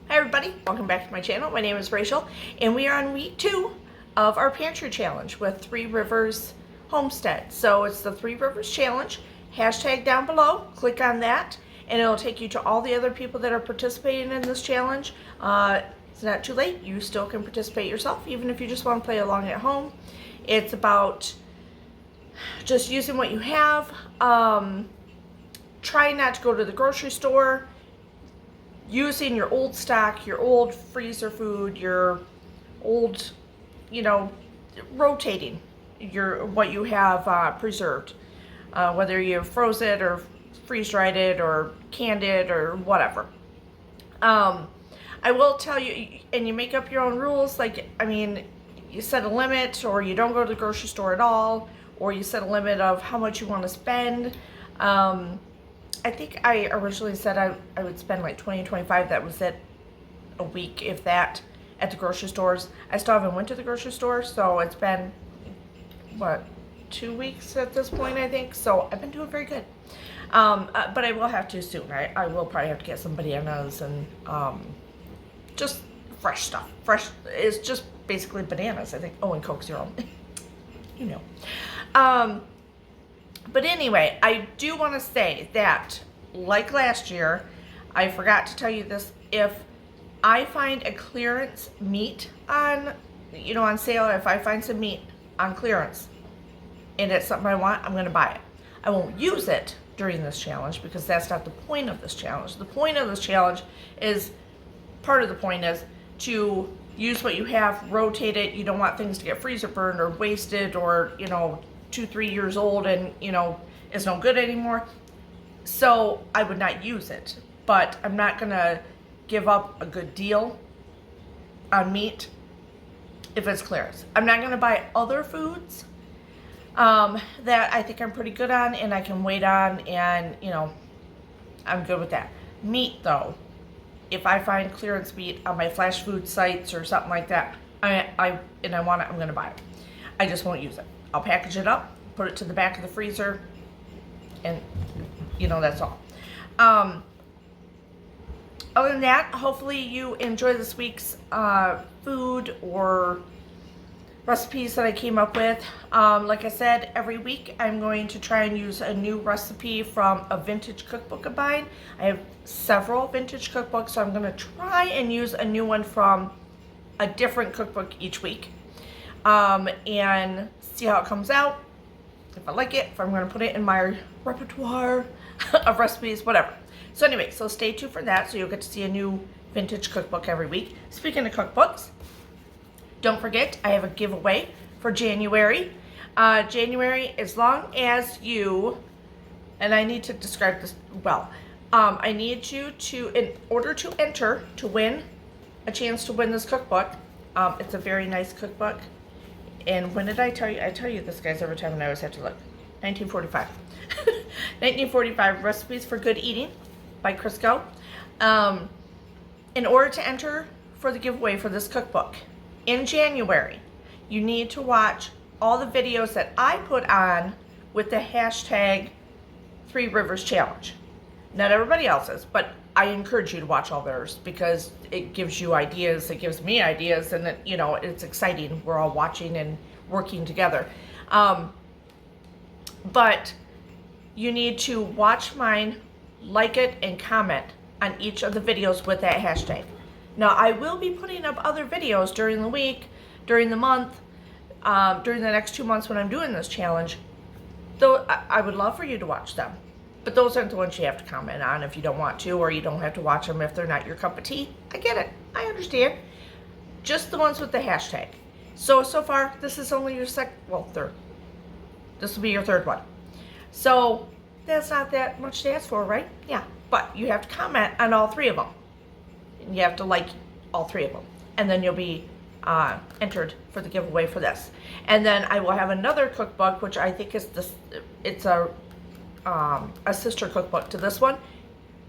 Hi everybody, welcome back to my channel. My name is Rachel and we are on week 2 of our Pantry Challenge with Three Rivers Homestead. So it's the Three Rivers Challenge, hashtag down below, click on that and it'll take you to all the other people that are participating in this challenge. It's not too late, you still can participate yourself even if you just want to play along at home. It's about just using what you have, trying not to go to the grocery store, using your old stock, your old freezer food, your old, rotating what you have preserved, whether you froze it or freeze dried it or canned it or whatever. I will tell you, and you make up your own rules. You set a limit, or you don't go to the grocery store at all, or you set a limit of how much you want to spend. I think I originally said I would spend like $20 to $25. That was it, a week, if that, at the grocery stores. I still haven't went to the grocery store, so it's been, what, 2 weeks at this point, I think. So I've been doing very good. But I will have to soon. I will probably have to get some bananas and just fresh stuff. Fresh is just basically bananas, I think. Oh, and Coke Zero. But anyway, I do want to say that, like last year, I forgot to tell you this, if I find a clearance meat on sale, if I find some meat on clearance and it's something I want, I'm going to buy it. I won't use it during this challenge because that's not the point of this challenge. The point of this challenge is, part of the point is to use what you have, rotate it. You don't want things to get freezer burned or wasted or, 2-3 years old and is no good anymore. So I would not use it, but I'm not gonna give up a good deal on meat if it's clearance. I'm not gonna buy other foods that I think I'm pretty good on and I can wait on, and I'm good with that. Meat though, if I find clearance meat on my flash food sites or something like that, I want it, I'm gonna buy it. I just won't use it. I'll package it up, put it to the back of the freezer, and that's all. Other than that, hopefully you enjoy this week's food or recipes that I came up with. Like I said, every week I'm going to try and use a new recipe from a vintage cookbook of mine. I have several vintage cookbooks, so I'm going to try and use a new one from a different cookbook each week. And see how it comes out, if I like it, if I'm going to put it in my repertoire of recipes, whatever. So anyway, so stay tuned for that, so you'll get to see a new vintage cookbook every week. Speaking of cookbooks, don't forget, I have a giveaway for January. January, as long as you, and I need to describe this well, I need you to, in order to enter, to win a chance to win this cookbook, it's a very nice cookbook. And when did I tell you? I tell you this, guys, every time, and I always have to look. 1945. 1945, Recipes for Good Eating by Crisco. In order to enter for the giveaway for this cookbook in January, you need to watch all the videos that I put on with the hashtag Three Rivers Challenge. Not everybody else's, but I encourage you to watch all theirs because it gives you ideas, it gives me ideas, and it's exciting. We're all watching and working together. But you need to watch mine, like it, and comment on each of the videos with that hashtag. Now, I will be putting up other videos during the week, during the month, during the next 2 months when I'm doing this challenge. Though I would love for you to watch them. But those aren't the ones you have to comment on if you don't want to, or you don't have to watch them if they're not your cup of tea. I get it. I understand. Just the ones with the hashtag. So far, this is only your third. This will be your third one. So that's not that much to ask for, right? Yeah. But you have to comment on all 3 of them. And you have to like all 3 of them. And then you'll be entered for the giveaway for this. And then I will have another cookbook, which I think is this. It's a sister cookbook to this one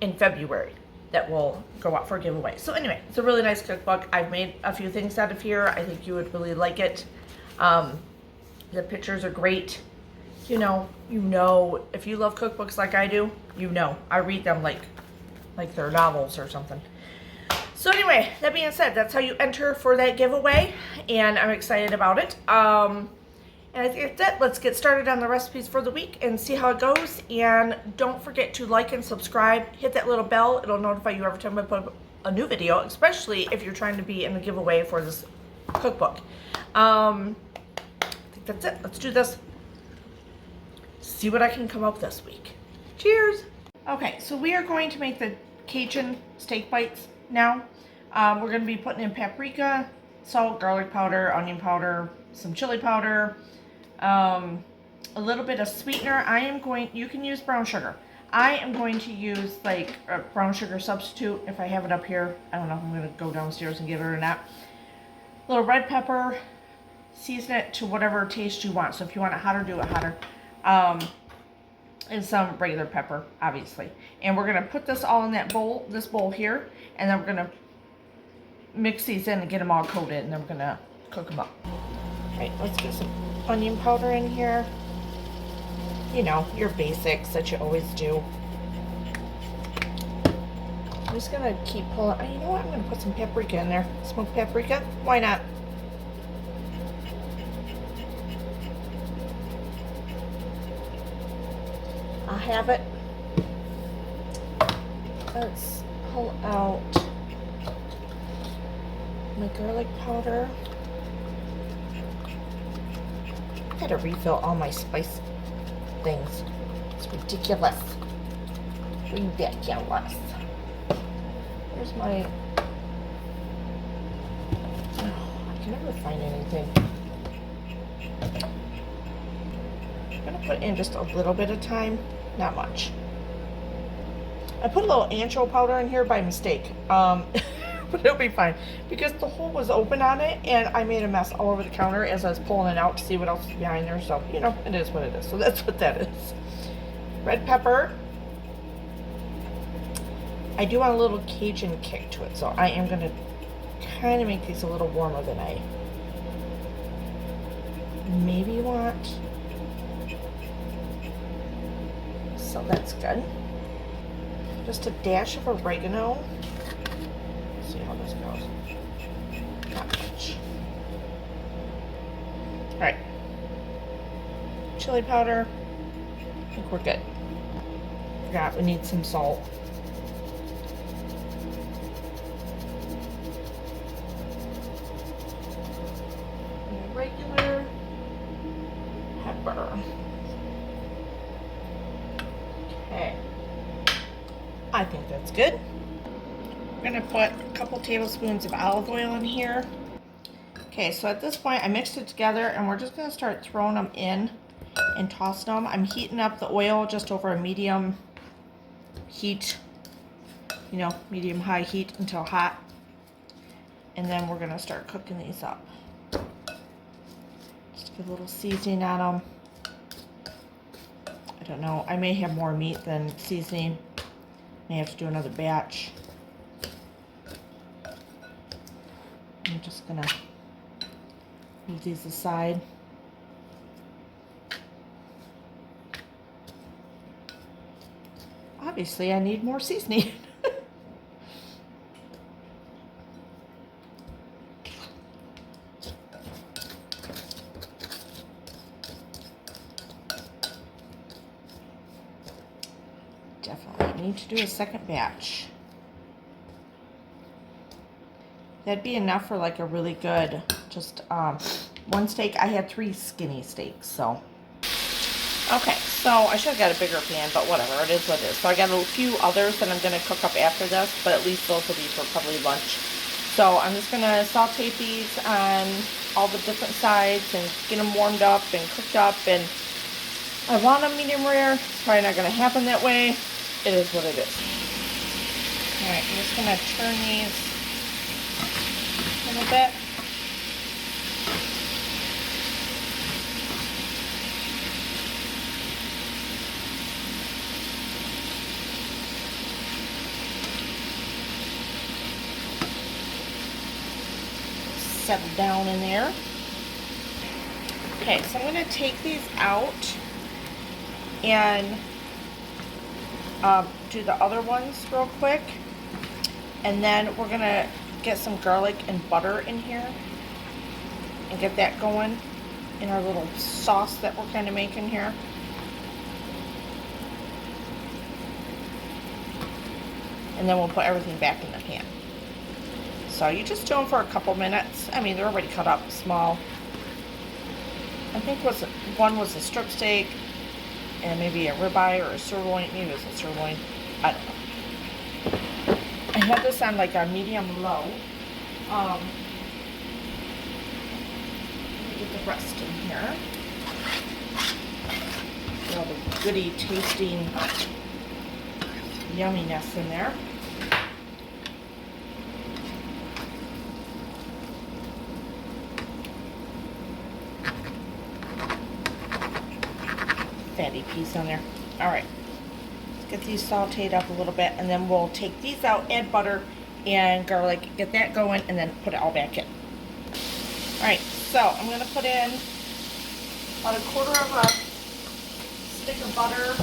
in February that will go out for a giveaway. So anyway, it's a really nice cookbook. I've made a few things out of here. I think you would really like it. The pictures are great. If you love cookbooks like I do, I read them like they're novels or something. So anyway, that being said, that's how you enter for that giveaway, and I'm excited about it. And I think that's it. Let's get started on the recipes for the week and see how it goes. And don't forget to like and subscribe. Hit that little bell. It'll notify you every time I put up a new video, especially if you're trying to be in the giveaway for this cookbook. I think that's it. Let's do this. See what I can come up with this week. Cheers. Okay, so we are going to make the Cajun steak bites now. We're going to be putting in paprika, salt, garlic powder, onion powder, some chili powder, a little bit of sweetener. You can use brown sugar. I am going to use like a brown sugar substitute if I have it up here. I don't know if I'm going to go downstairs and get it or not. A little red pepper, season it to whatever taste you want. So if you want it hotter, do it hotter. And some regular pepper, obviously. And we're going to put this all in that bowl, this bowl here, and then we're going to mix these in and get them all coated, and then we're going to cook them up. Alright, let's get some onion powder in here. You know, your basics that you always do. I'm just going to keep pulling. You know what? I'm going to put some paprika in there. Smoked paprika. Why not? I have it. Let's pull out my garlic powder. I gotta refill all my spice things. It's ridiculous. Ridiculous. Where's my... Oh, I can never find anything. I'm gonna put in just a little bit of thyme. Not much. I put a little ancho powder in here by mistake, but it'll be fine because the hole was open on it and I made a mess all over the counter as I was pulling it out to see what else is behind there. So, you know, it is what it is. So that's what that is. Red pepper. I do want a little Cajun kick to it, so I am going to kind of make these a little warmer than I maybe want. So that's good. Just a dash of oregano. Let's see how this goes. Not much. Alright. Chili powder. I think we're good. Forgot we need some salt. And regular pepper. Okay, I think that's good. I'm going to put a couple tablespoons of olive oil in here. Okay, so at this point I mixed it together and we're just going to start throwing them in and tossing them. I'm heating up the oil just over a medium heat, you know, medium-high heat until hot. And then we're going to start cooking these up. Just give a little seasoning on them. I don't know. I may have more meat than seasoning. May have to do another batch. I'm just gonna move these aside. Obviously, I need more seasoning. Definitely need to do a second batch. That'd be enough for like a really good, just one steak. I had 3 skinny steaks, so. Okay, so I should have got a bigger pan, but whatever, it is what it is. So I got a few others that I'm going to cook up after this, but at least those will be for probably lunch. So I'm just going to saute these on all the different sides and get them warmed up and cooked up. And I want them medium rare. It's probably not going to happen that way. It is what it is. Alright, I'm just going to turn these a little bit. Set down in there. Okay, so I'm going to take these out and do the other ones real quick. And then we're gonna get some garlic and butter in here and get that going in our little sauce that we're kind of making here. And then we'll put everything back in the pan. So you just do them for a couple minutes. I mean, they're already cut up small. I think one was a strip steak and maybe a ribeye or a sirloin. Maybe it was a sirloin. I don't know. I had this on like a medium low. Let me get the rest in here. Get all the goody tasting yumminess in there. Fatty piece on there. All right, let's get these sauteed up a little bit, and then we'll take these out, add butter and garlic, get that going, and then put it all back in. All right, so I'm going to put in about a quarter of a stick of butter.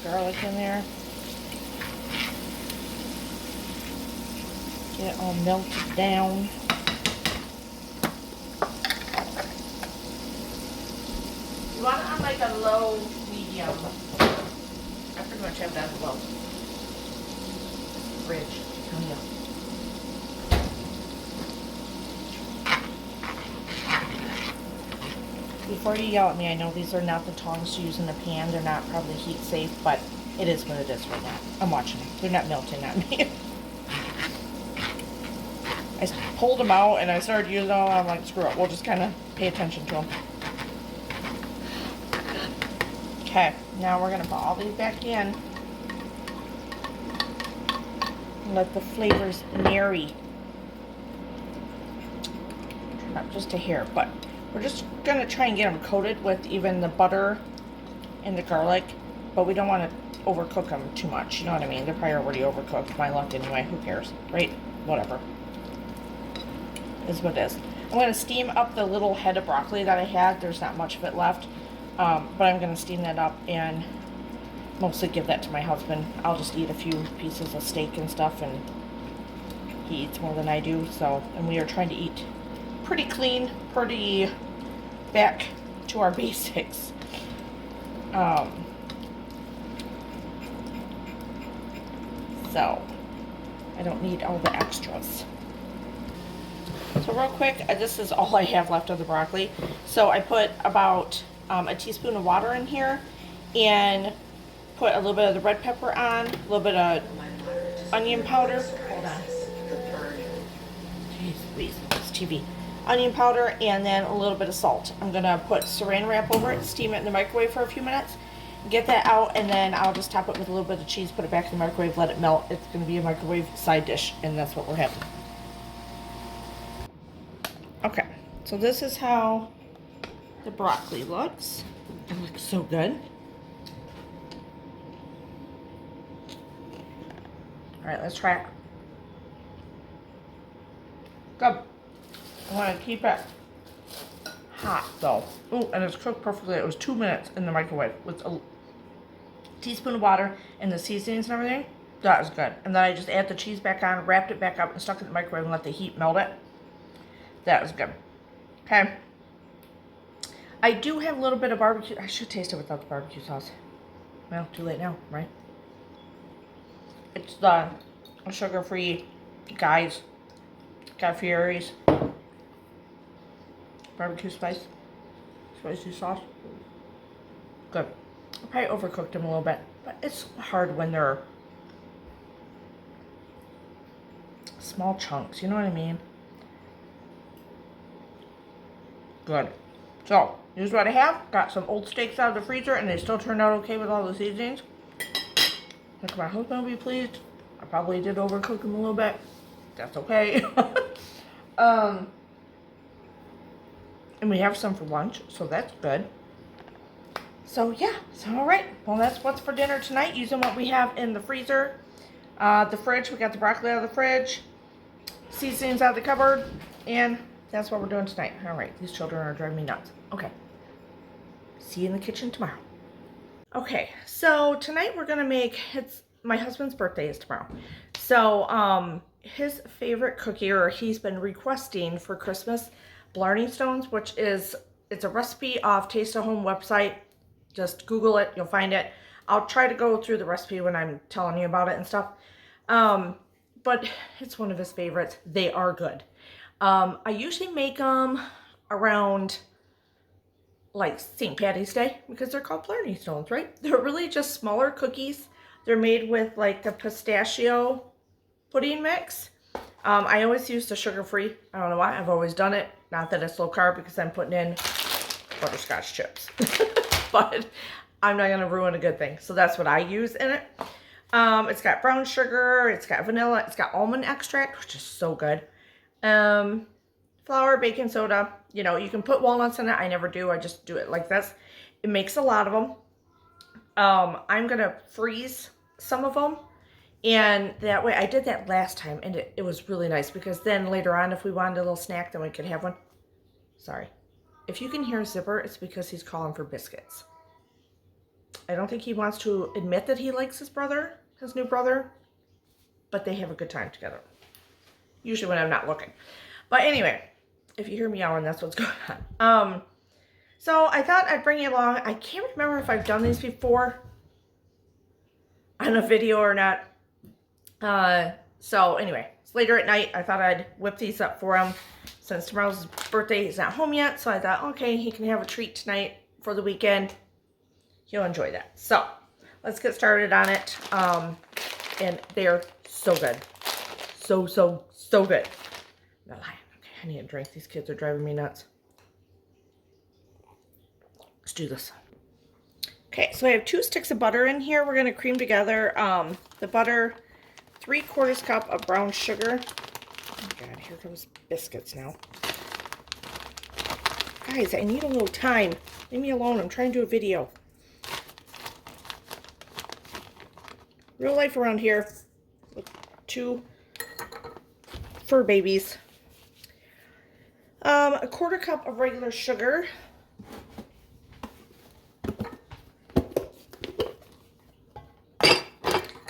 Garlic in there. Get it all melted down. You want it on like a low medium. I pretty much have that low. Fridge. Oh yeah. Before you yell at me, I know these are not the tongs to use in the pan. They're not probably heat safe, but it is what it is right now. I'm watching them. They're not melting on me. I pulled them out and I started using them. I'm like, screw it. We'll just kind of pay attention to them. Okay, now we're going to put all these back in. And let the flavors marry. Not just a hair, but we're just going to try and get them coated with even the butter and the garlic, but we don't want to overcook them too much, you know what I mean? They're probably already overcooked, my luck anyway, who cares, right? Whatever. Is what it is. I'm going to steam up the little head of broccoli that I had. There's not much of it left, but I'm going to steam that up and mostly give that to my husband. I'll just eat a few pieces of steak and stuff, and he eats more than I do, so, and we are trying to eat pretty clean, pretty back to our basics. So I don't need all the extras. So real quick, this is all I have left of the broccoli. So I put about a teaspoon of water in here and put a little bit of the red pepper on, a little bit of onion powder. Hold on. Jeez, please, it's TV. Onion powder, and then a little bit of salt. I'm gonna put saran wrap over it, steam it in the microwave for a few minutes, get that out, and then I'll just top it with a little bit of cheese, put it back in the microwave, let it melt. It's gonna be a microwave side dish, and that's what we're having. Okay, so this is how the broccoli looks. It looks so good. All right, let's try it. Good. I want to keep it hot though. Oh, and it's cooked perfectly. It was 2 minutes in the microwave with a teaspoon of water and the seasonings and everything. That was good. And then I just add the cheese back on, wrapped it back up, and stuck it in the microwave and let the heat melt it. That was good. Okay. I do have a little bit of barbecue. I should taste it without the barbecue sauce. Well, too late now, right? It's the sugar-free Guy Fieri's barbecue spicy sauce. Good. I probably overcooked them a little bit, but it's hard when they're small chunks, you know what I mean? Good. So, here's what I have. Got some old steaks out of the freezer, and they still turned out okay with all the seasonings. I think my husband will be pleased. I probably did overcook them a little bit. That's okay. And we have some for lunch, so that's good. So yeah, so all right. Well, that's what's for dinner tonight, using what we have in the freezer. The fridge, we got the broccoli out of the fridge, seasonings out of the cupboard, and that's what we're doing tonight. All right, these children are driving me nuts. Okay, see you in the kitchen tomorrow. Okay, so tonight we're gonna make, it's my husband's birthday is tomorrow. So his favorite cookie, or he's been requesting for Christmas, Blarney Stones, which is, it's a recipe off Taste of Home website. Just Google it, you'll find it. I'll try to go through the recipe when I'm telling you about it and stuff. But it's one of his favorites. They are good. I usually make them around like St. Patty's Day because they're called Blarney Stones, right? They're really just smaller cookies. They're made with like the pistachio pudding mix. I always use the sugar-free. I don't know why. I've always done it. Not that it's low carb because I'm putting in butterscotch chips. But I'm not going to ruin a good thing. So that's what I use in it. It's got brown sugar. It's got vanilla. It's got almond extract, which is so good. Flour, baking soda. You know, you can put walnuts in it. I never do. I just do it like this. It makes a lot of them. I'm going to freeze some of them. And that way, I did that last time. And it was really nice. Because then later on, if we wanted a little snack, then we could have one. Sorry. If you can hear a zipper, it's because he's calling for biscuits. I don't think he wants to admit that he likes his brother, his new brother, but they have a good time together. Usually when I'm not looking. But anyway, if you hear me yelling, that's what's going on. So I thought I'd bring you along. I can't remember if I've done these before on a video or not. So anyway, it's later at night. I thought I'd whip these up for him. Since tomorrow's birthday, he's not home yet. So I thought, okay, he can have a treat tonight for the weekend. He'll enjoy that. So let's get started on it. And they're so good. So good. No lie. Okay, I need a drink. These kids are driving me nuts. Let's do this. Okay, so I have 2 sticks of butter in here. We're going to cream together the butter, 3/4 cup of brown sugar. Oh God, here comes biscuits now. Guys, I need a little time. Leave me alone. I'm trying to do a video. Real life around here with 2 fur babies. 1/4 cup of regular sugar.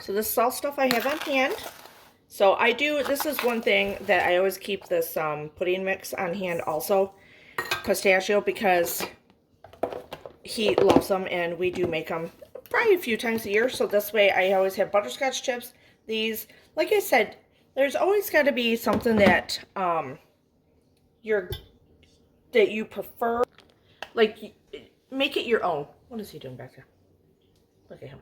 So this is all stuff I have on hand. So I do, this is one thing that I always keep this pudding mix on hand also. Pistachio, because he loves them and we do make them probably a few times a year. So this way I always have butterscotch chips. These, like I said, there's always got to be something that you prefer. Like, make it your own. What is he doing back there? Look at him.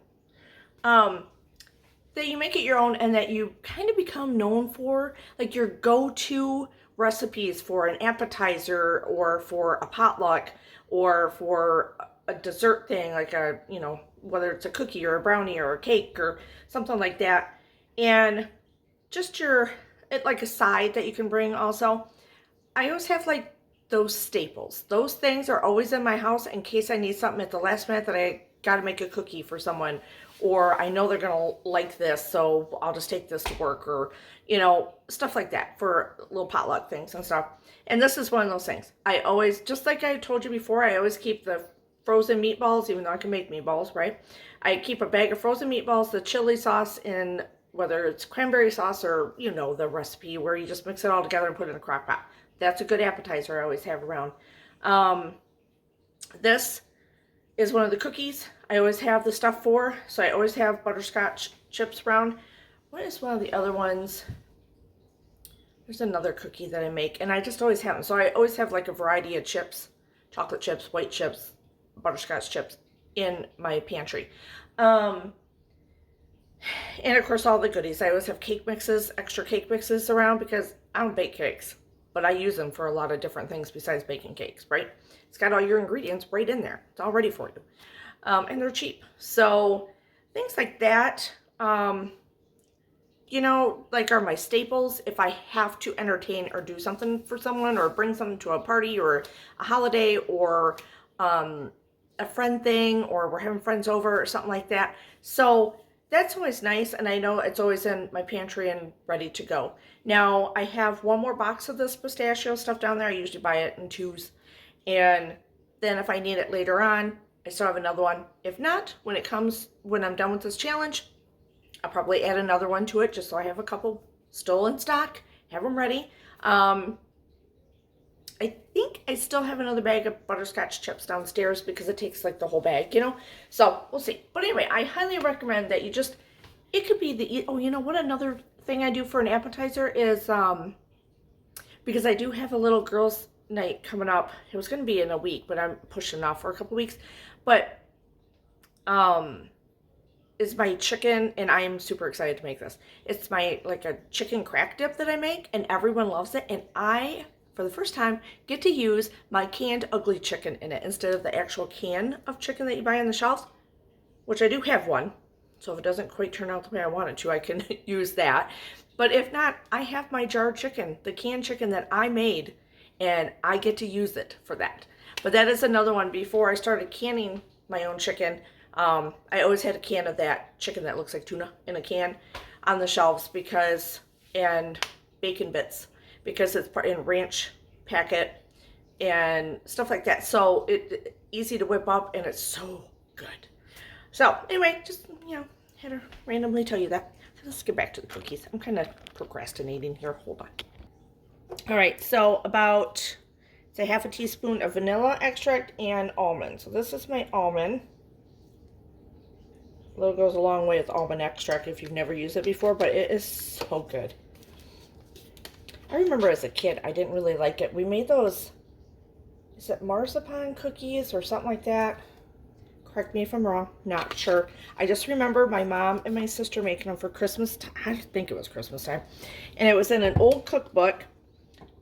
That you make it your own and that you kind of become known for, like your go-to recipes for an appetizer or for a potluck or for a dessert thing, like a, you know, whether it's a cookie or a brownie or a cake or something like that. And just like a side that you can bring also. I always have like those staples. Those things are always in my house in case I need something at the last minute that I got to make a cookie for someone, or I know they're going to like this, so I'll just take this to work, or, you know, stuff like that for little potluck things and stuff. And this is one of those things. I always, just like I told you before, I always keep the frozen meatballs, even though I can make meatballs, right? I keep a bag of frozen meatballs, the chili sauce in, whether it's cranberry sauce or, you know, the recipe where you just mix it all together and put it in a crock pot. That's a good appetizer I always have around. This is one of the cookies I always have the stuff for. So I always have butterscotch chips around. What is one of the other ones? There's another cookie that I make, and I just always have them. So I always have like a variety of chips, chocolate chips, white chips, butterscotch chips in my pantry. And of course all the goodies. I always have cake mixes, extra cake mixes around because I don't bake cakes, but I use them for a lot of different things besides baking cakes, right? It's got all your ingredients right in there. It's all ready for you. And they're cheap. So things like that, you know, like are my staples. If I have to entertain or do something for someone or bring something to a party or a holiday or a friend thing, or we're having friends over or something like that. So that's always nice, and I know it's always in my pantry and ready to go. Now, I have one more box of this pistachio stuff down there. I usually buy it in 2s. And then if I need it later on, I still have another one. If not, when I'm done with this challenge, I'll probably add another one to it just so I have a couple still in stock, have them ready. I think I still have another bag of butterscotch chips downstairs because it takes like the whole bag, you know? So we'll see. But anyway, I highly recommend that you just, it could be the, oh, you know what? Another thing I do for an appetizer is, because I do have a little girls' night coming up. It was going to be in a week, but I'm pushing off for a couple weeks. But, is my chicken, and I am super excited to make this. It's my, like a chicken crack dip that I make, and everyone loves it. And I, for the first time, get to use my canned ugly chicken in it instead of the actual can of chicken that you buy on the shelves, which I do have one. So if it doesn't quite turn out the way I want it to, I can use that. But if not, I have my jarred chicken, the canned chicken that I made, and I get to use it for that. But that is another one. Before I started canning my own chicken, I always had a can of that chicken that looks like tuna in a can on the shelves because, and bacon bits, because it's in ranch packet and stuff like that. So it's easy to whip up and it's so good. So anyway, just, you know, had to randomly tell you that. Let's get back to the cookies. I'm kind of procrastinating here. Hold on. All right, so about, say, half a teaspoon of vanilla extract and almond. So this is my almond. A little goes a long way with almond extract if you've never used it before, but it is so good. I remember as a kid, I didn't really like it. We made those, is it marzipan cookies or something like that? Correct me if I'm wrong, not sure. I just remember my mom and my sister making them for Christmas. I think it was Christmas time. And it was in an old cookbook.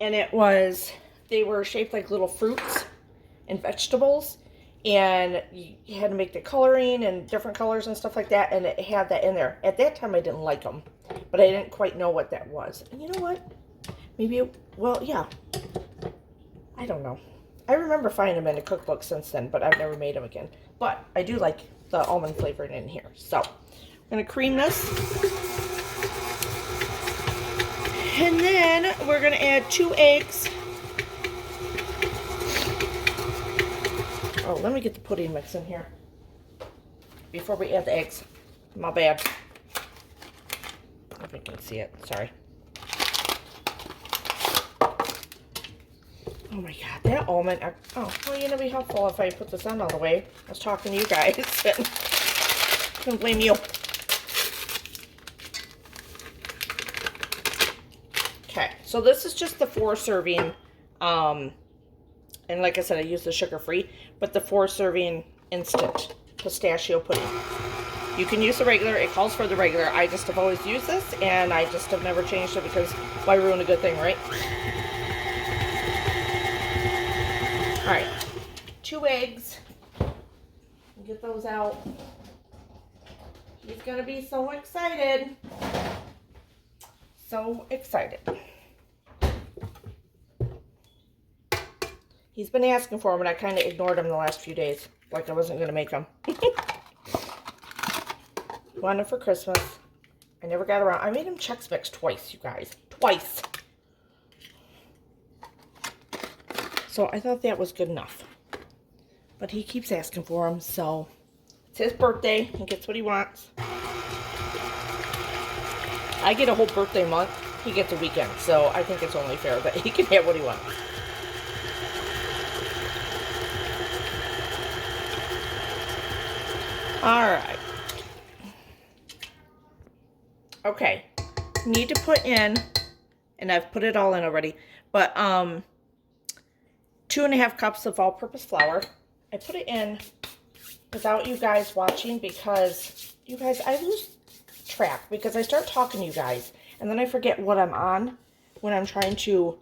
And it was, they were shaped like little fruits and vegetables. And you had to make the coloring and different colors and stuff like that. And it had that in there. At that time, I didn't like them. But I didn't quite know what that was. And you know what? Maybe, well, yeah. I don't know. I remember finding them in a cookbook since then, but I've never made them again. But I do like the almond flavoring in here. So, I'm going to cream this. And then we're going to add 2 eggs. Oh, let me get the pudding mix in here before we add the eggs. My bad. If you can see it. Sorry. Oh my god, that almond. Oh, well, you know, it'd be helpful if I put this on all the way. I was talking to you guys. Don't blame you. Okay, so this is just the 4 serving. And like I said, I use the sugar free, but the 4 serving instant pistachio pudding. You can use the regular. It calls for the regular. I just have always used this, and I just have never changed it because why ruin a good thing, right? All right, 2 eggs. Get those out. He's gonna be so excited. So excited. He's been asking for them, and I kind of ignored him the last few days, like I wasn't gonna make them. Wanted for Christmas. I never got around. I made him Chex Mix twice, you guys. Twice. So I thought that was good enough. But he keeps asking for them, so it's his birthday. He gets what he wants. I get a whole birthday month. He gets a weekend, so I think it's only fair that he can have what he wants. Alright. Okay. Need to put in, and I've put it all in already, but 2.5 cups of all-purpose flour. I put it in without you guys watching because, you guys, I lose track because I start talking to you guys and then I forget what I'm on when I'm trying to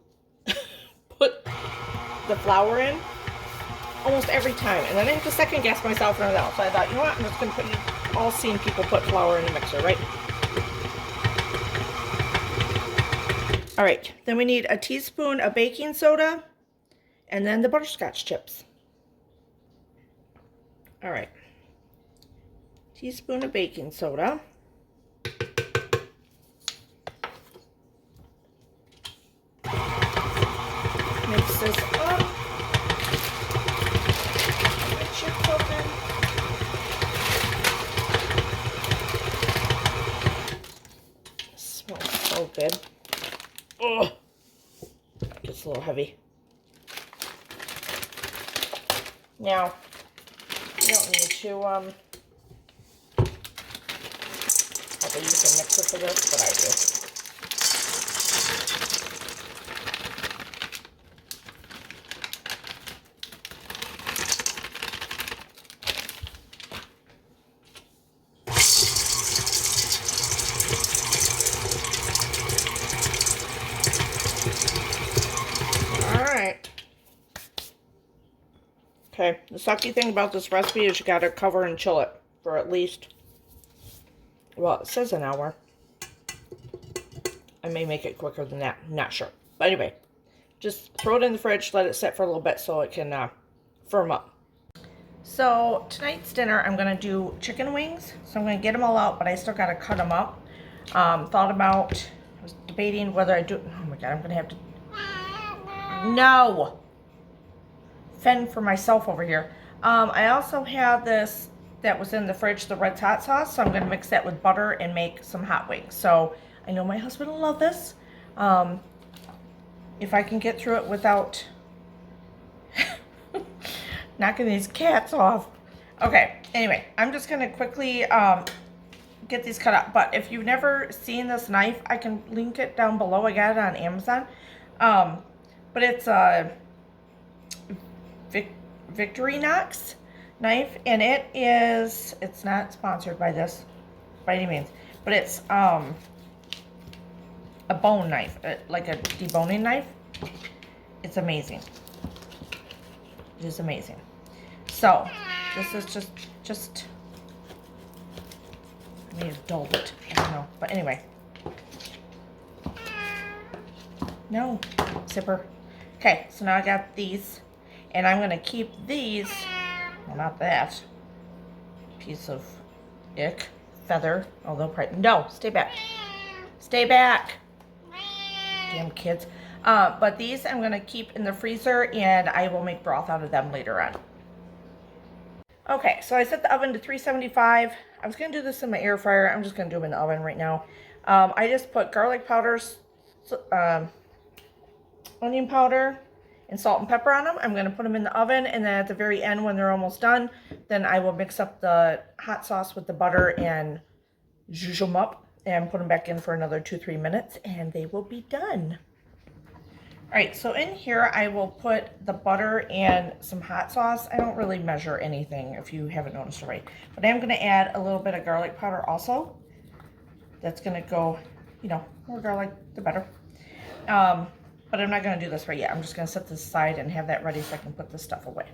put the flour in almost every time. And then I have to second guess myself and everything else. So I thought, you know what, I'm just going to put, you've all seen people put flour in a mixer, right? All right, then we need a teaspoon of baking soda. And then the butterscotch chips. All right. Teaspoon of baking soda. Mix this up. My chips open. Smells so good. Oh, gets a little heavy. Now, you don't need to probably use a mixer for this, but I do. Okay, the sucky thing about this recipe is you gotta cover and chill it for at least, well, it says an hour. I may make it quicker than that, I'm not sure. But anyway, just throw it in the fridge, let it sit for a little bit so it can firm up. So tonight's dinner, I'm gonna do chicken wings. So I'm gonna get them all out, but I still gotta cut them up. Thought about, I was debating whether I do, oh my God, I'm gonna have to, no! Fend for myself over here. I also have this that was in the fridge, the Red's hot sauce, so I'm going to mix that with butter and make some hot wings. So I know my husband will love this. If I can get through it without knocking these cats off. Okay, anyway, I'm just going to quickly get these cut up. But if you've never seen this knife, I can link it down below. I got it on Amazon. But it's a Victorinox knife, and it's not sponsored by this by any means, but it's a bone knife, like a deboning knife. It's amazing. It is amazing. So this is just I need to dull it. I don't know, but anyway. No, zipper. Okay, so now I got these. And I'm going to keep these, well, not that piece of ick, feather, although probably, no, stay back. Stay back. Damn kids. But these I'm going to keep in the freezer, and I will make broth out of them later on. Okay, so I set the oven to 375. I was going to do this in my air fryer. I'm just going to do them in the oven right now. I just put garlic powders, onion powder, and salt and pepper on them. I'm going to put them in the oven, and then at the very end when they're almost done, then I will mix up the hot sauce with the butter and zhuzh them up and put them back in for another 2-3 minutes, and they will be done. Alright, so in here I will put the butter and some hot sauce. I don't really measure anything if you haven't noticed already, but I am going to add a little bit of garlic powder also. That's going to go, you know, more garlic the better. But I'm not going to do this right yet. I'm just going to set this aside and have that ready so I can put this stuff away.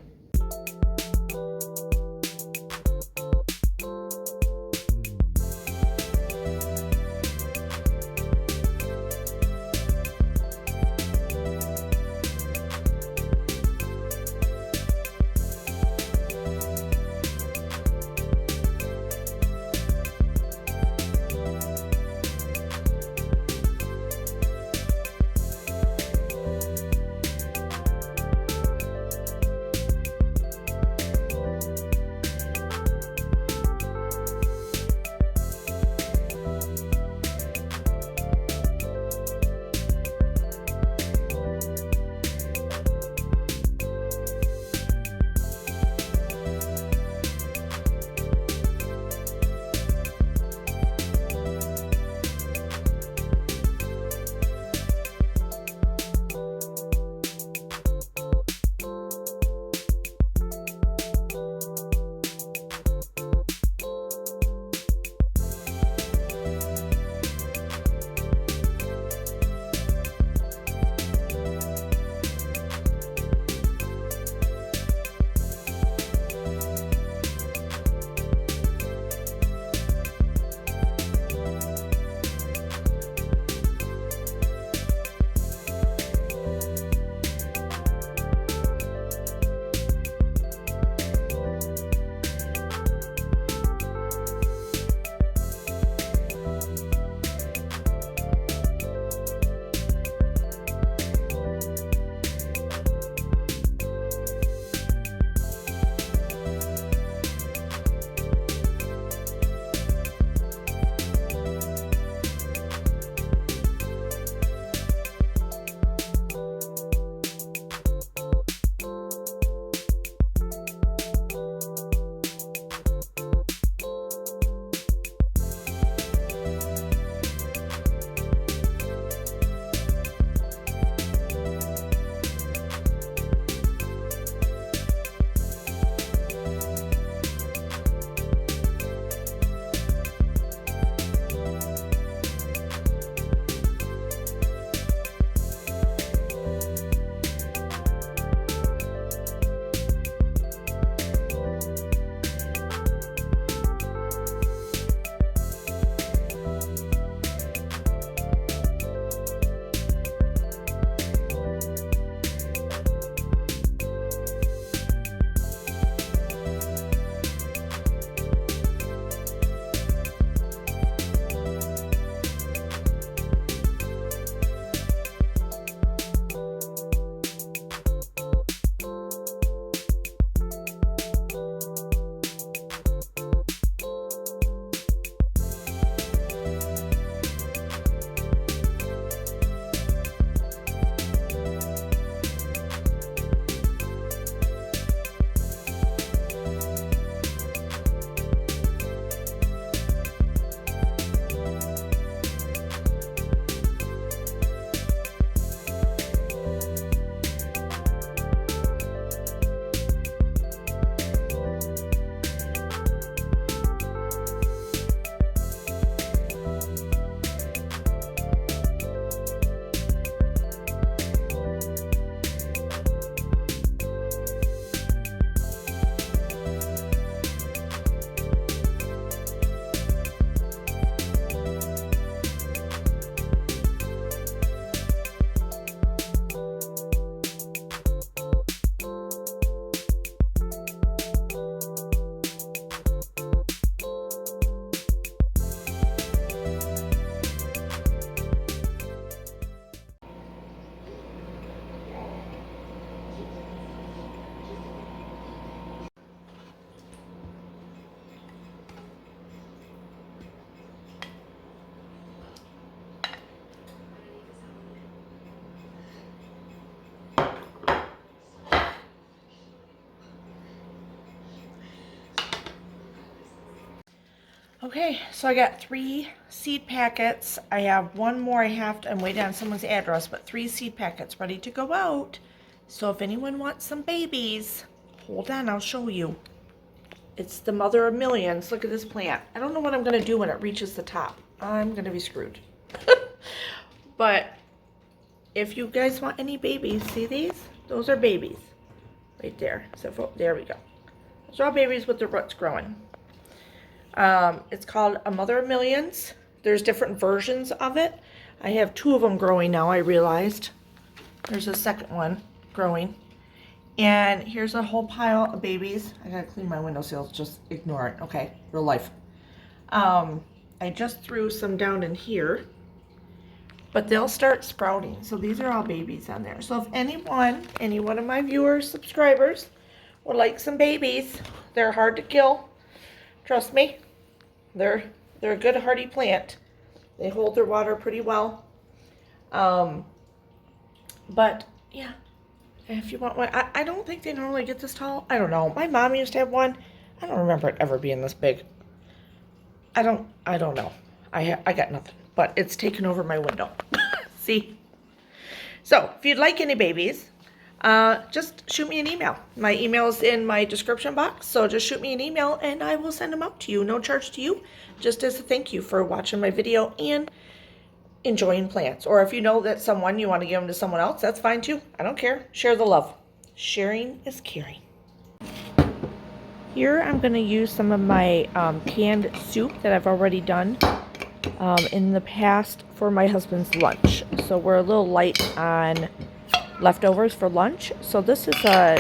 Okay, so I got 3 seed packets. I have one more I'm waiting on someone's address, but 3 seed packets ready to go out. So if anyone wants some babies, hold on, I'll show you. It's the mother of millions. Look at this plant. I don't know what I'm going to do when it reaches the top. I'm going to be screwed. But if you guys want any babies, see these? Those are babies. Right there. So there we go. Those are all babies with their roots growing. It's called a mother of millions. There's different versions of it. I have 2 of them growing now, I realized. There's a second one growing. And here's a whole pile of babies. I gotta clean my windowsills, just ignore it, okay? Real life. I just threw some down in here, but they'll start sprouting. So these are all babies on there. So if any one of my viewers, subscribers, would like some babies, they're hard to kill. Trust me, they're a good hardy plant. They hold their water pretty well. But yeah, if you want one, I don't think they normally get this tall. I don't know. My mom used to have one. I don't remember it ever being this big. I don't know. I got nothing, but it's taken over my window. See? So if you'd like any babies, just shoot me an email. My email is in my description box, so just shoot me an email and I will send them out to you. No charge to you, just as a thank you for watching my video and enjoying plants. Or if you know that someone, you want to give them to someone else, that's fine too. I don't care. Share the love. Sharing is caring. Here I'm going to use some of my canned soup that I've already done in the past for my husband's lunch. So we're a little light on leftovers for lunch. So this is a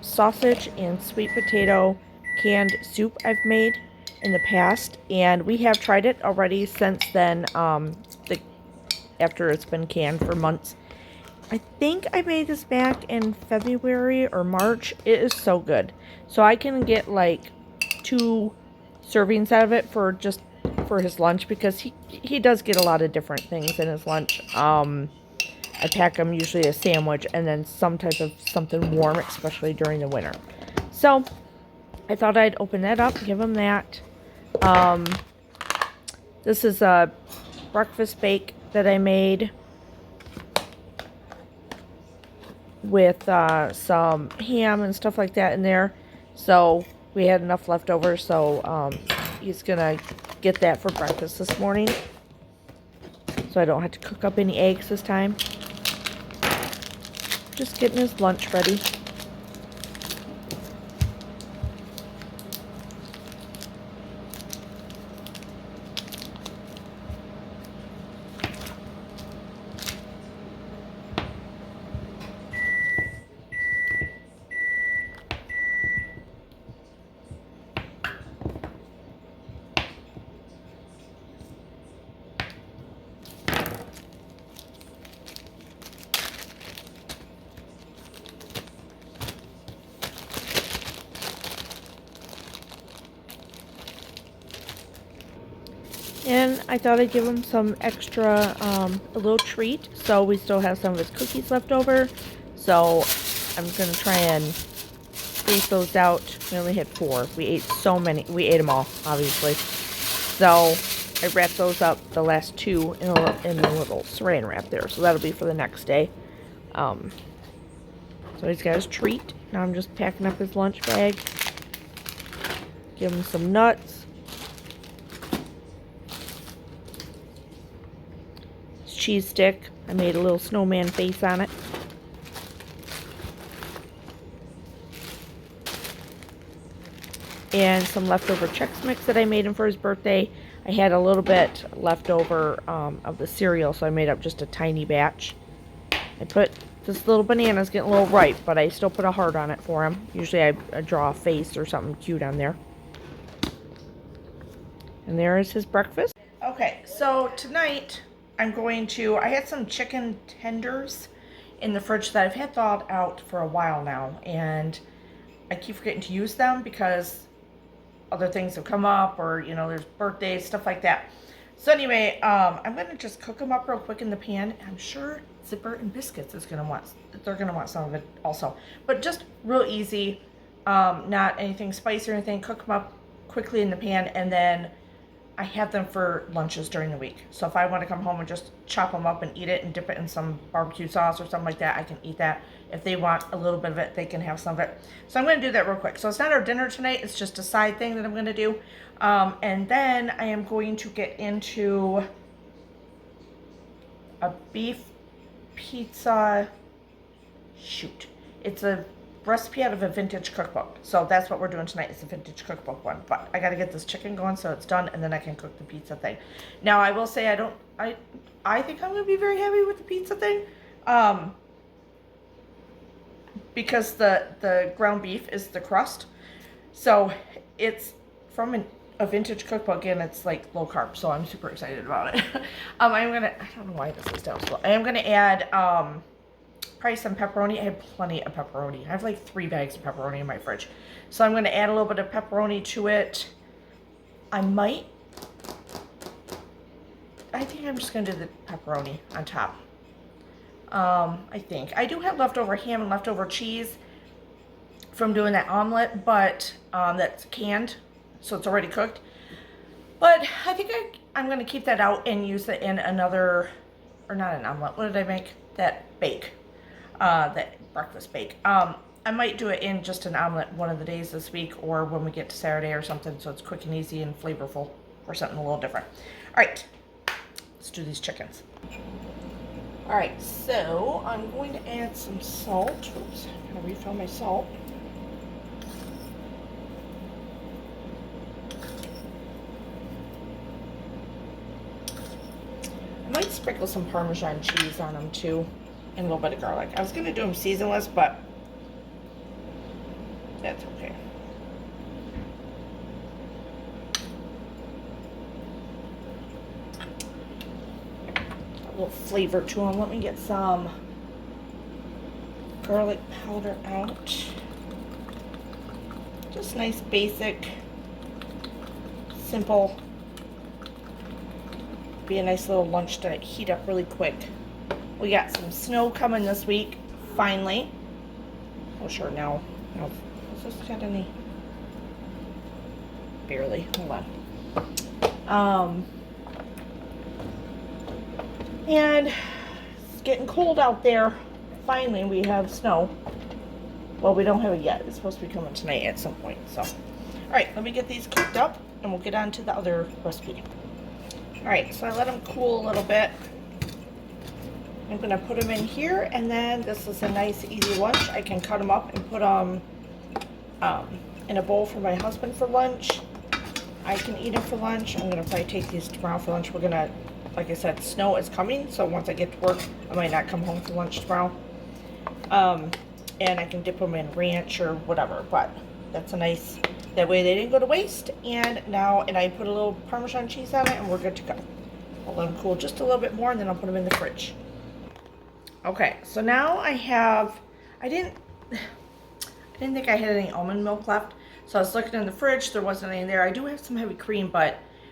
sausage and sweet potato canned soup I've made in the past, and we have tried it already since then, after it's been canned for months. I think I made this back in February or March. It is so good. So I can get like 2 servings out of it for his lunch, because he does get a lot of different things in his lunch. I pack him usually a sandwich and then some type of something warm, especially during the winter. So I thought I'd open that up, give him that. This is a breakfast bake that I made with some ham and stuff like that in there. So we had enough left over, so he's gonna get that for breakfast this morning, so I don't have to cook up any eggs this time. Just getting his lunch ready. And I thought I'd give him some extra, a little treat. So we still have some of his cookies left over. So I'm going to try and space those out. We only had 4. We ate so many. We ate them all, obviously. So I wrapped those up, the last 2, in a little saran wrap there. So that'll be for the next day. So he's got his treat. Now I'm just packing up his lunch bag. Give him some nuts. Cheese stick. I made a little snowman face on it. And some leftover Chex Mix that I made him for his birthday. I had a little bit left over of the cereal, so I made up just a tiny batch. I put this little banana's getting a little ripe, but I still put a heart on it for him. Usually I draw a face or something cute on there. And there is his breakfast. Okay, so tonight I had some chicken tenders in the fridge that I've had thawed out for a while now, and I keep forgetting to use them because other things have come up, or, you know, there's birthdays, stuff like that. So anyway, I'm going to just cook them up real quick in the pan. I'm sure Zipper and Biscuits they're going to want some of it also. But just real easy, not anything spicy or anything. Cook them up quickly in the pan, and then I have them for lunches during the week. So if I want to come home and just chop them up and eat it and dip it in some barbecue sauce or something like that, I can eat that. If they want a little bit of it, they can have some of it. So I'm going to do that real quick. So it's not our dinner tonight. It's just a side thing that I'm going to do. And then I am going to get into a beef pizza. Shoot. It's a recipe out of a vintage cookbook. So that's what we're doing tonight. It's a vintage cookbook one. But I got to get this chicken going so it's done, and then I can cook the pizza thing. Now I will say I think I'm going to be very happy with the pizza thing. Because the ground beef is the crust. So it's from a vintage cookbook, and it's like low carb. So I'm super excited about it. I don't know why this is down slow. I am going to add probably some pepperoni. I have plenty of pepperoni. I have like 3 bags of pepperoni in my fridge. So I'm going to add a little bit of pepperoni to it. I think I'm just going to do the pepperoni on top. I think. I do have leftover ham and leftover cheese from doing that omelet, but that's canned, so it's already cooked. But I think I'm going to keep that out and use it in another, or not an omelet. What did I make? That bake. That breakfast bake. I might do it in just an omelet one of the days this week, or when we get to Saturday or something, so it's quick and easy and flavorful, or something a little different. All right, let's do these chickens. All right, so I'm going to add some salt. Oops, I'm gonna refill my salt. I might sprinkle some Parmesan cheese on them too, and a little bit of garlic. I was gonna do them seasonless, but that's okay. A little flavor to them. Let me get some garlic powder out. Just nice, basic, simple. Be a nice little lunch to heat up really quick. We got some snow coming this week, finally. Oh, sure, now. Has this got any? Barely. Hold on. And it's getting cold out there. Finally, we have snow. Well, we don't have it yet. It's supposed to be coming tonight at some point. So, all right, let me get these cooked up, and we'll get on to the other recipe. All right, so I let them cool a little bit. I'm going to put them in here, and then this is a nice, easy lunch. I can cut them up and put them in a bowl for my husband for lunch. I can eat them for lunch. I'm going to probably take these tomorrow for lunch. We're going to, like I said, snow is coming, so once I get to work, I might not come home for lunch tomorrow. And I can dip them in ranch or whatever, but that's a nice, that way they didn't go to waste. And I put a little Parmesan cheese on it, and we're good to go. I'll let them cool just a little bit more, and then I'll put them in the fridge. Okay, so now I didn't think I had any almond milk left, so I was looking in the fridge. There wasn't any there. I do have some heavy cream,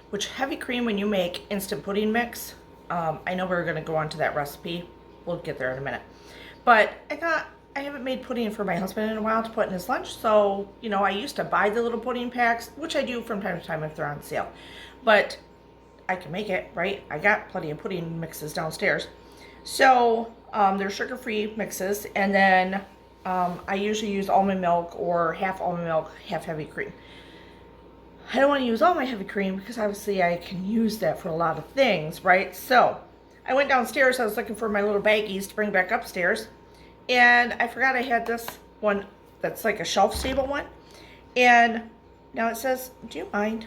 which heavy cream when you make instant pudding mix, I know we're going to go on to that recipe. We'll get there in a minute. But I thought, I haven't made pudding for my husband in a while to put in his lunch, so, I used to buy the little pudding packs, which I do from time to time if they're on sale. But I can make it, right? I got plenty of pudding mixes downstairs. So, they're sugar-free mixes, and then I usually use almond milk or half almond milk, half heavy cream. I don't want to use all my heavy cream because obviously I can use that for a lot of things, right? So I went downstairs. I was looking for my little baggies to bring back upstairs, and I forgot I had this one that's like a shelf-stable one. And now it says, do you mind?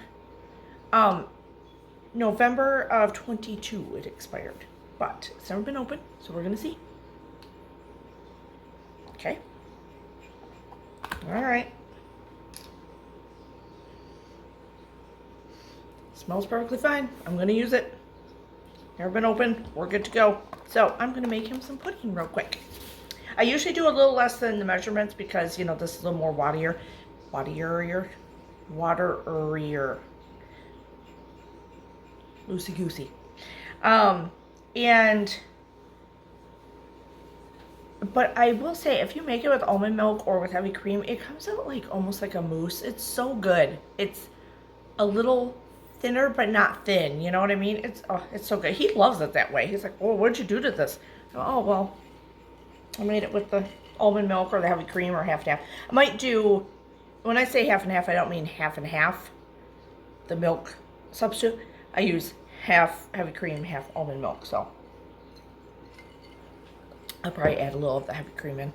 November of 22 it expired, but it's never been opened, so we're gonna see. Okay. All right. Smells perfectly fine. I'm going to use it. Never been opened. We're good to go. So I'm going to make him some pudding real quick. I usually do a little less than the measurements because, this is a little more waterier. Loosey-goosey. But I will say, if you make it with almond milk or with heavy cream, it comes out like almost like a mousse. It's so good. It's a little thinner, but not thin. You know what I mean? It's so good. He loves it that way. He's like, oh, what'd you do to this? Oh, well, I made it with the almond milk or the heavy cream or half and half. I might do, when I say half and half, I don't mean half and half, the milk substitute. I use half heavy cream, half almond milk, so I'll probably add a little of the heavy cream in.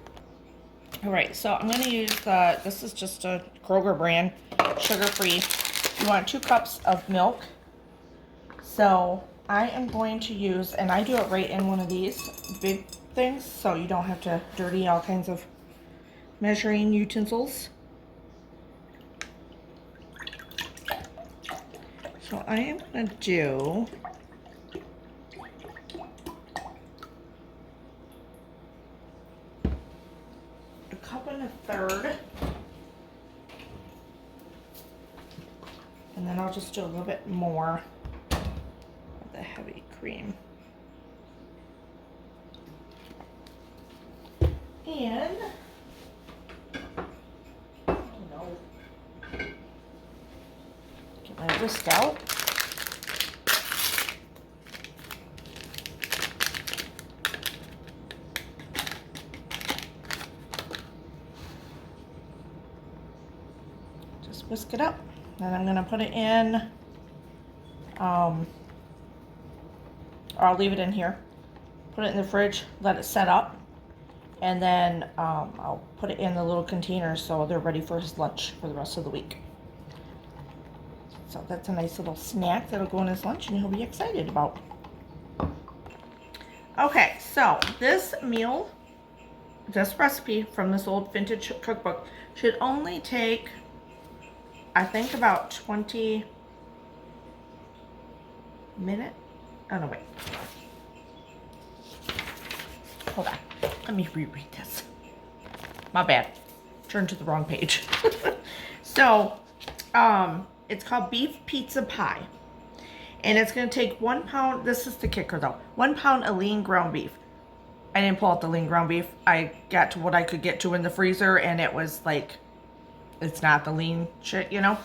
All right, so I'm gonna use this is just a Kroger brand, sugar-free. You want 2 cups of milk. So I am going to use, and I do it right in one of these big things, so you don't have to dirty all kinds of measuring utensils. So I am gonna do a 1.25 cups. And then I'll just do a little bit more of the heavy cream. And, oh no, get my whisk out. Just whisk it up. Then I'm going to put it in, or I'll leave it in here, put it in the fridge, let it set up, and then I'll put it in the little containers so they're ready for his lunch for the rest of the week. So that's a nice little snack that'll go in his lunch and he'll be excited about. Okay, so this meal, this recipe from this old vintage cookbook should only take, I think, about 20 minutes. Oh, no, wait. Hold on. Let me reread this. My bad. Turned to the wrong page. So, it's called Beef Pizza Pie. And it's going to take 1 pound. This is the kicker, though. 1 pound of lean ground beef. I didn't pull out the lean ground beef. I got to what I could get to in the freezer, and it was like, it's not the lean shit, you know?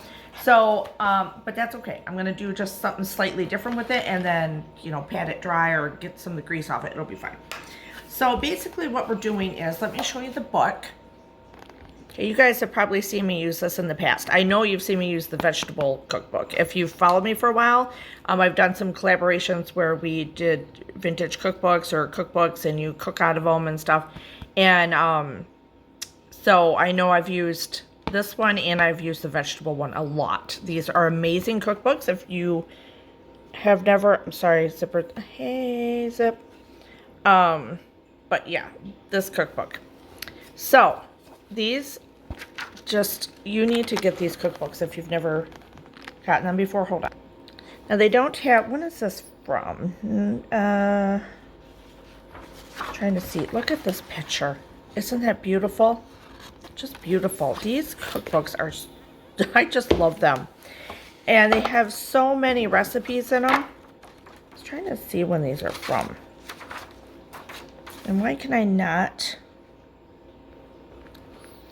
So, but that's okay. I'm going to do just something slightly different with it and then, you know, pat it dry or get some of the grease off it. It'll be fine. So basically what we're doing is, let me show you the book. Okay, you guys have probably seen me use this in the past. I know you've seen me use the vegetable cookbook. If you've followed me for a while, I've done some collaborations where we did vintage cookbooks or cookbooks and you cook out of them and stuff. And so I know I've used this one and I've used the vegetable one a lot. These are amazing cookbooks. If you have never, I'm sorry, zipper, hey, zip. But yeah, this cookbook. So these just, you need to get these cookbooks if you've never gotten them before. Hold on. Now they don't have, when is this from? Trying to see. Look at this picture. Isn't that beautiful? Just beautiful. These cookbooks are, I just love them. And they have so many recipes in them. I was trying to see when these are from. And why can I not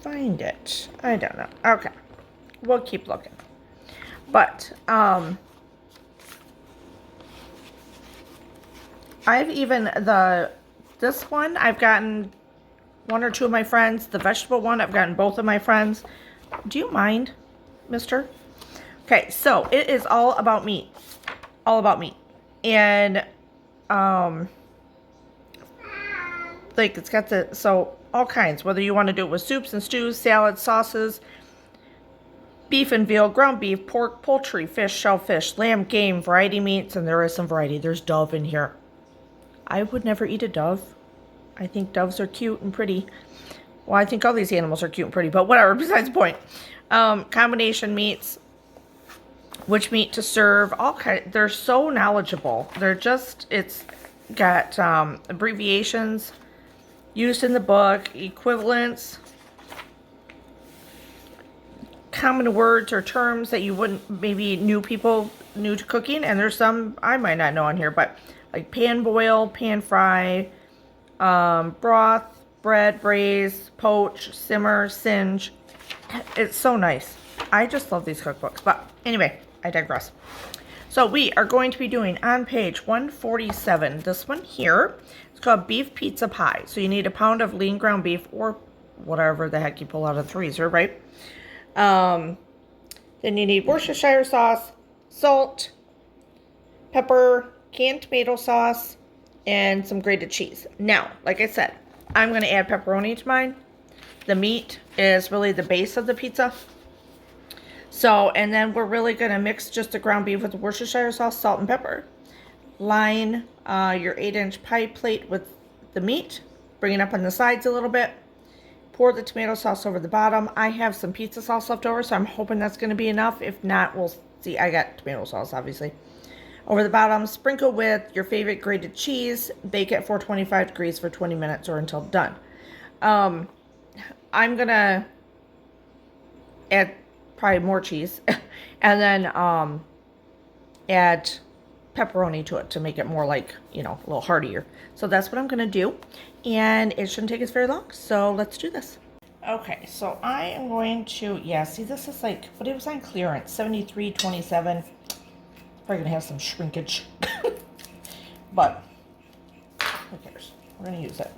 find it? I don't know. Okay. We'll keep looking. But, I've even, this one, I've gotten 1 or 2 of my friends. The vegetable one, I've gotten both of my friends. Do you mind, mister? Okay, so it is all about meat. All about meat. And, like, it's got the, so all kinds, whether you want to do it with soups and stews, salads, sauces, beef and veal, ground beef, pork, poultry, fish, shellfish, lamb, game, variety meats, and there is some variety. There's dove in here. I would never eat a dove. I think doves are cute and pretty. Well, I think all these animals are cute and pretty, but whatever, besides the point. Combination meats, which meat to serve, all kind. They're so knowledgeable. They're just, it's got abbreviations used in the book, equivalents, common words or terms that you wouldn't, maybe new people new to cooking, and there's some I might not know on here, but like pan boil, pan fry, broth, bread, braise, poach, simmer, singe. It's so nice. I just love these cookbooks. But anyway, I digress. So we are going to be doing on page 147, this one here. It's called beef pizza pie. So you need a pound of lean ground beef or whatever the heck you pull out of the freezer, right? Then you need Worcestershire sauce, salt, pepper, canned tomato sauce, and some grated cheese. Now, like I said, I'm going to add pepperoni to mine. The meat is really the base of the pizza. So, and then we're really going to mix just the ground beef with the Worcestershire sauce, salt, and pepper. Line your 8-inch pie plate with the meat. Bring it up on the sides a little bit. Pour the tomato sauce over the bottom. I have some pizza sauce left over, so I'm hoping that's going to be enough. If not, we'll see. I got tomato sauce, obviously. Over the bottom, sprinkle with your favorite grated cheese. Bake at 425 degrees for 20 minutes or until done. I'm going to add probably more cheese and then add pepperoni to it to make it more like, you know, a little heartier. So that's what I'm going to do, and it shouldn't take us very long. So let's do this. Okay, so I am going to, yeah, see, this is like, but it was on clearance, $73.27. Probably gonna have some shrinkage, but who cares? We're gonna use it.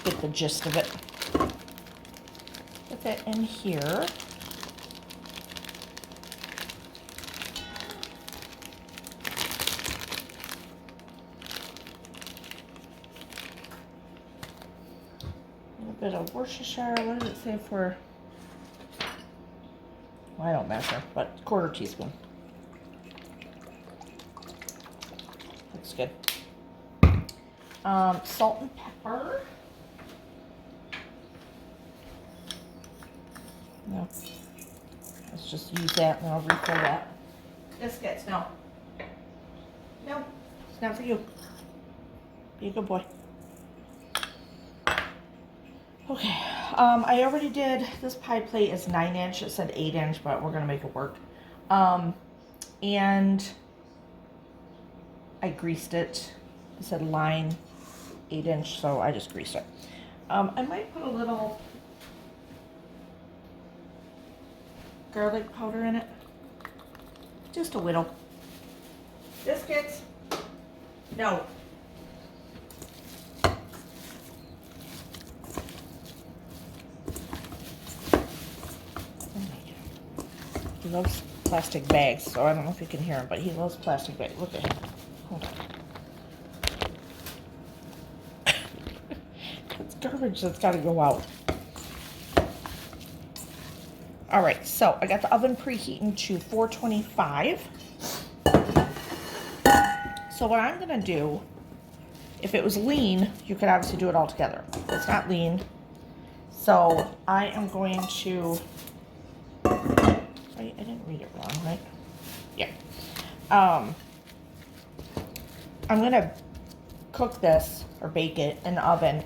Get the gist of it. Put that in here. A little bit of Worcestershire. What does it say for? Well, I don't measure, but quarter teaspoon. Looks good. Salt and pepper. No. Let's just use that and I'll refill that. Biscuits, no. No, it's not for you. Be a good boy. Okay, I already did, this pie plate is 9-inch. It said 8-inch, but we're gonna make it work. And I greased it. It said line 8-inch, so I just greased it. I might put a little garlic powder in it. Just a little. Biscuits? No. He loves plastic bags, so I don't know if you can hear him, but he loves plastic bags. Look at him. Hold on. That's garbage that's got to go out. All right, so I got the oven preheating to 425. So what I'm going to do, if it was lean, you could obviously do it all together. It's not lean. So I am going to, I didn't read it wrong, right? Yeah. I'm going to cook this or bake it in the oven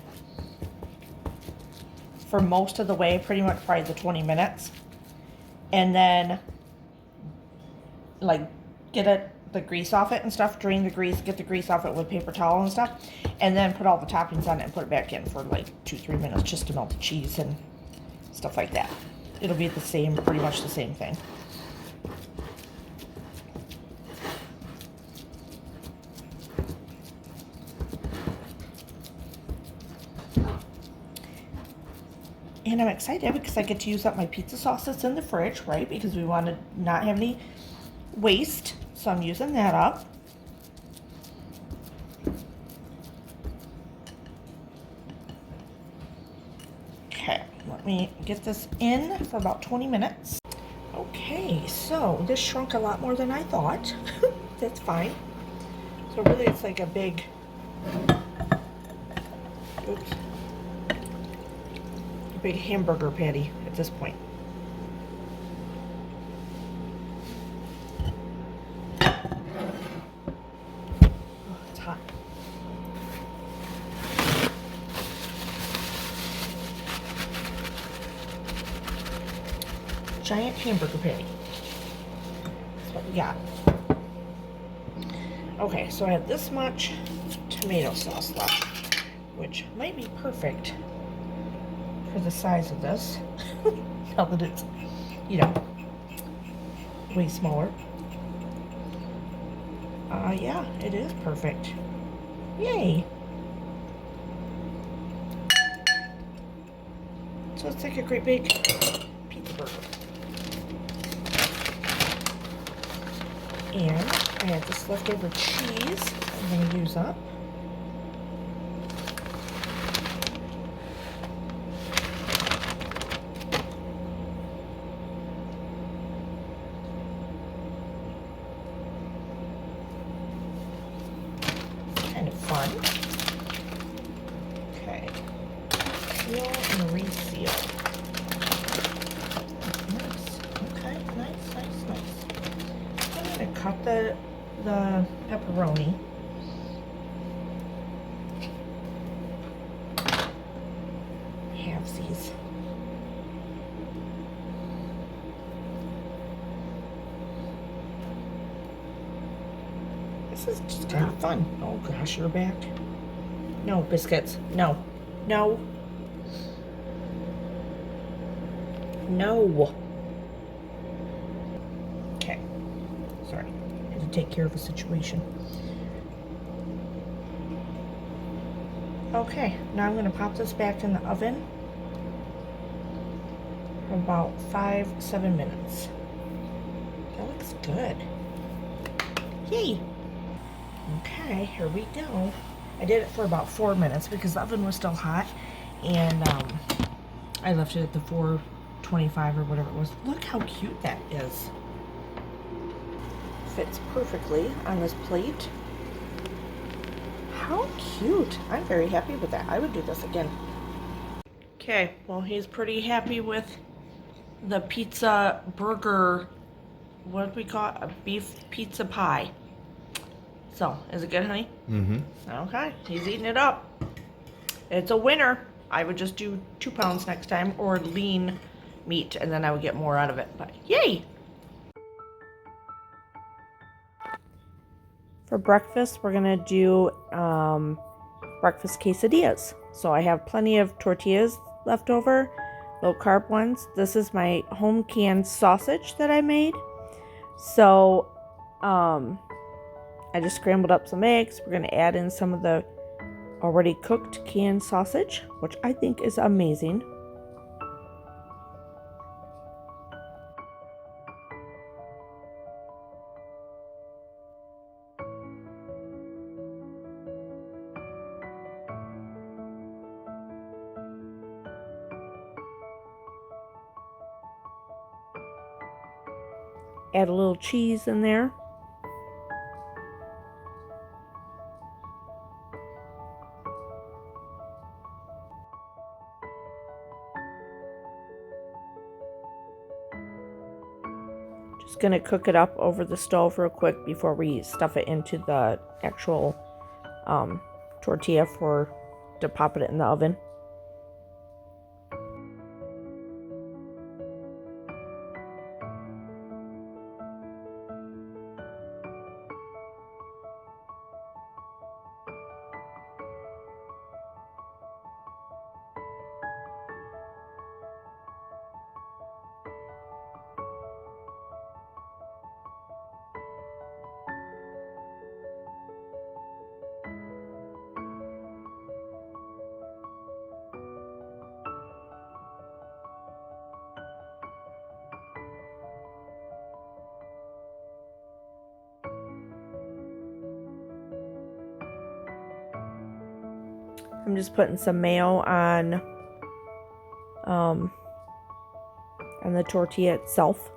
for most of the way, pretty much probably the 20 minutes. And then, like, get the grease off it and stuff, drain the grease, get the grease off it with paper towel and stuff, and then put all the toppings on it and put it back in for like 2-3 minutes just to melt the cheese and stuff like that. It'll be the same, pretty much the same thing. And I'm excited because I get to use up my pizza sauce that's in the fridge, right? Because we want to not have any waste. So I'm using that up. Okay, let me get this in for about 20 minutes. Okay, so this shrunk a lot more than I thought. That's fine. So really it's like a big, oops. Big hamburger patty at this point. Oh, it's hot. Giant hamburger patty. That's what we got. Okay, so I have this much tomato sauce left, which might be perfect for the size of this. Now that it's, you know, way smaller. Yeah, it is perfect. Yay! So it's like a great big pizza burger. And I have this leftover cheese I'm going to use up. Kind of fun. Okay. Seal and reseal. Nice. Okay, nice. I'm going to cut the pepperoni. Halvesies. This is just kind of fun. Oh gosh, you're back. No, biscuits. No. No. No. Okay. Sorry. I had to take care of a situation. Okay, now I'm going to pop this back in the oven for about 5-7 minutes. That looks good. Yay! Okay, here we go. I did it for about 4 minutes because the oven was still hot, and I left it at the 425 or whatever it was. Look how cute that is. Fits perfectly on this plate. How cute. I'm very happy with that. I would do this again. Okay, well, he's pretty happy with the pizza burger, what do we call it? A beef pizza pie. So, is it good, honey? Mm-hmm. Okay, he's eating it up. It's a winner. I would just do 2 pounds next time, or lean meat, and then I would get more out of it. But yay! For breakfast, we're gonna do breakfast quesadillas. So I have plenty of tortillas left over, low carb ones. This is my home canned sausage that I made. So I just scrambled up some eggs. We're gonna add in some of the already cooked canned sausage, which I think is amazing. Add a little cheese in there. Just gonna cook it up over the stove real quick before we stuff it into the actual tortilla to pop it in the oven. I'm just putting some mayo on the tortilla itself.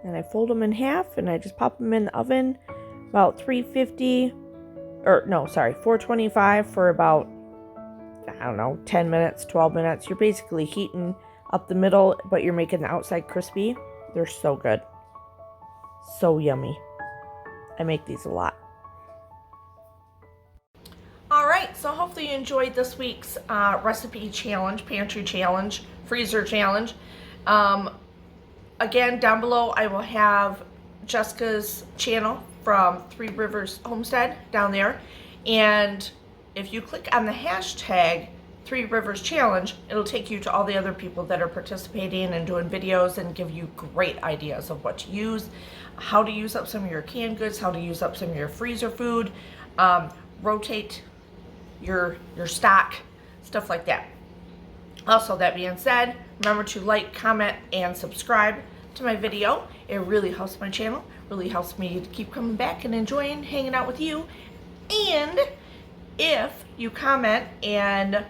and I fold them in half, and I just pop them in the oven about 425 for about, I don't know, 10 minutes, 12 minutes. You're basically heating up the middle, but you're making the outside crispy. They're so good. So yummy. I make these a lot. Alright, so hopefully you enjoyed this week's recipe challenge, pantry challenge, freezer challenge. Again, down below I will have Jessica's channel from Three Rivers Homestead down there. And if you click on the hashtag Three Rivers Challenge, it'll take you to all the other people that are participating and doing videos and give you great ideas of what to use, how to use up some of your canned goods, how to use up some of your freezer food, rotate your stock, stuff like that. Also, that being said, remember to like, comment, and subscribe to my video. It really helps my channel, really helps me to keep coming back and enjoying hanging out with you. And if you comment and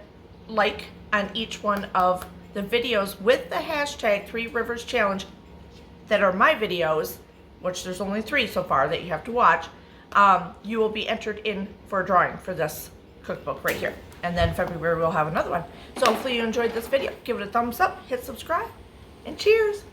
like on each one of the videos with the hashtag Three Rivers Challenge that are my videos, which there's only 3 so far that you have to watch, you will be entered in for a drawing for this cookbook right here. And then February we'll have another one. So hopefully you enjoyed this video. Give it a thumbs up, hit subscribe, and cheers!